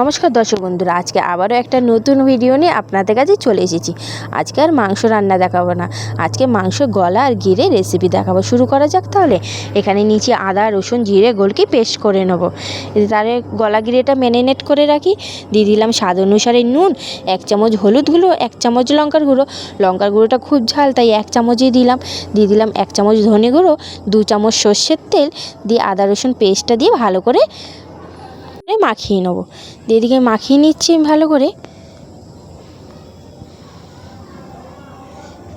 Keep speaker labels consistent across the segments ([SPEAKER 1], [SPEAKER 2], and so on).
[SPEAKER 1] নমস্কার দর্শক বন্ধুরা, আজকে আবারও একটা নতুন ভিডিও নিয়ে আপনাদের কাছে চলে এসেছি। আজকে আর মাংস রান্না দেখাবো না, আজকে মাংস গলা আর গিরে রেসিপি দেখাবো। শুরু করা যাক তাহলে। এখানে নিচে আদা রসুন জিরে গোলকি পেস্ট করে নেবো। তারে গলা গিরেটা ম্যারিনেট করে রাখি। দিয়ে দিলাম স্বাদ অনুসারে নুন, 1 চামচ হলুদ গুঁড়ো, 1 চামচ লঙ্কার গুঁড়ো। লঙ্কার গুঁড়োটা খুব ঝাল তাই 1 চামচই দিলাম। দিয়ে দিলাম 1 চামচ ধনে গুঁড়ো, 2 চামচ সর্ষের তেল দিয়ে আদা রসুন পেস্টটা দিয়ে ভালো করে মাখিয়ে নেবো। দিয়ে এদিকে মাখিয়ে নিচ্ছি ভালো করে।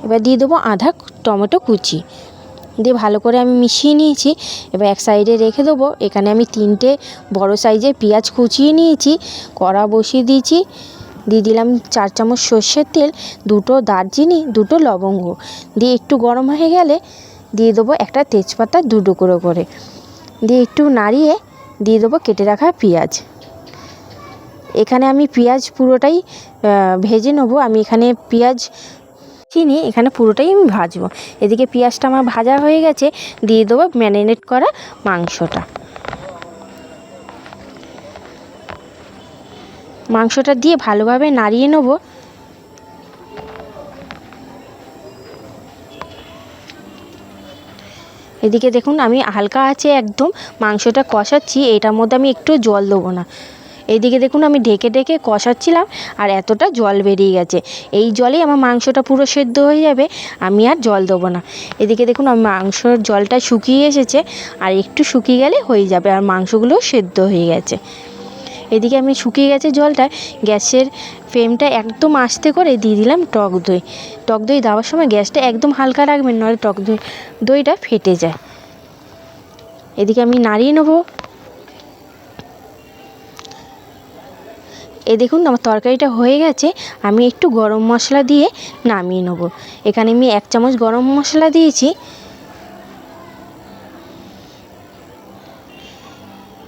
[SPEAKER 1] এবার দিয়ে দেবো আধা টমেটো কুচি দিয়ে ভালো করে আমি মিশিয়ে নিয়েছি। এবার এক সাইডে রেখে দেবো। এখানে আমি 3টে বড় সাইজের পেঁয়াজ কুচিয়ে নিয়েছি, কড়া বসিয়ে দিয়েছি। দিয়ে দিলাম 4 চামচ সর্ষের তেল, 2টো দারচিনি, 2টো লবঙ্গ দিয়ে একটু গরম হয়ে গেলে দিয়ে দেবো একটা তেজপাতা 2 টুকরো করে দিয়ে একটু নাড়িয়ে দিয়ে দেবো কেটে রাখা পেঁয়াজ। এখানে আমি পেঁয়াজ পুরোটাই ভেজে নেবো। আমি এখানে পেঁয়াজ চিনি, এখানে পুরোটাই আমি ভাজবো। এদিকে পেঁয়াজটা আমার ভাজা হয়ে গেছে, দিয়ে দেবো ম্যারিনেট করা মাংসটা দিয়ে ভালোভাবে নাড়িয়ে নেবো। এদিকে দেখুন আমি হালকা আছে একদম মাংসটা কষাচ্ছি, এটার মধ্যে আমি একটু জল দেবো না। এইদিকে দেখুন আমি ঢেকে ঢেকে কষাচ্ছিলাম আর এতটা জল বেরিয়ে গেছে। এই জলেই আমার মাংসটা পুরো সেদ্ধ হয়ে যাবে, আমি আর জল দেবো না। এদিকে দেখুন আমার মাংসর জলটা শুকিয়ে এসেছে, আর একটু শুকিয়ে গেলে হয়ে যাবে, আর মাংসগুলোও সেদ্ধ হয়ে গেছে। এদিকে আমি শুকিয়ে গেছে জলটা, গ্যাসের ফ্লেমটা একদম আস্তে করে দিয়ে দিলাম টক দই। টক দই দেওয়ার সময় গ্যাসটা একদম হালকা রাখবেন, নয় টক দইটা ফেটে যায়। এদিকে আমি নাড়িয়ে নেবো। এই দেখুন আমার তরকারিটা হয়ে গেছে, আমি একটু গরম মশলা দিয়ে নামিয়ে নেব। এখানে আমি 1 চামচ গরম মশলা দিয়েছি,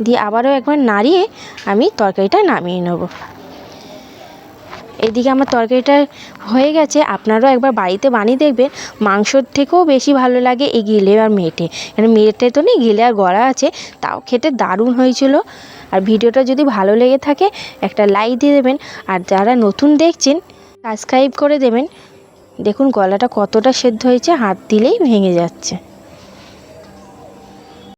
[SPEAKER 1] দিয়ে আবারও একবার নাড়িয়ে আমি তরকারিটা নামিয়ে নেব। এদিকে আমার তরকারিটা হয়ে গেছে, আপনারাও একবার বাড়িতে বানিয়ে দেখবেন। মাংসর থেকেও বেশি ভালো লাগে এই গিলে আর মেটে। এখানে মেটে তো নেই, গিলে আর গলা আছে, তাও খেতে দারুণ হয়েছিল। আর ভিডিওটা যদি ভালো লেগে থাকে একটা লাইক দিয়ে দেবেন, আর যারা নতুন দেখছেন সাবস্ক্রাইব করে দেবেন। দেখুন গলাটা কতটা সেদ্ধ হয়েছে, হাত দিলেই ভেঙে যাচ্ছে।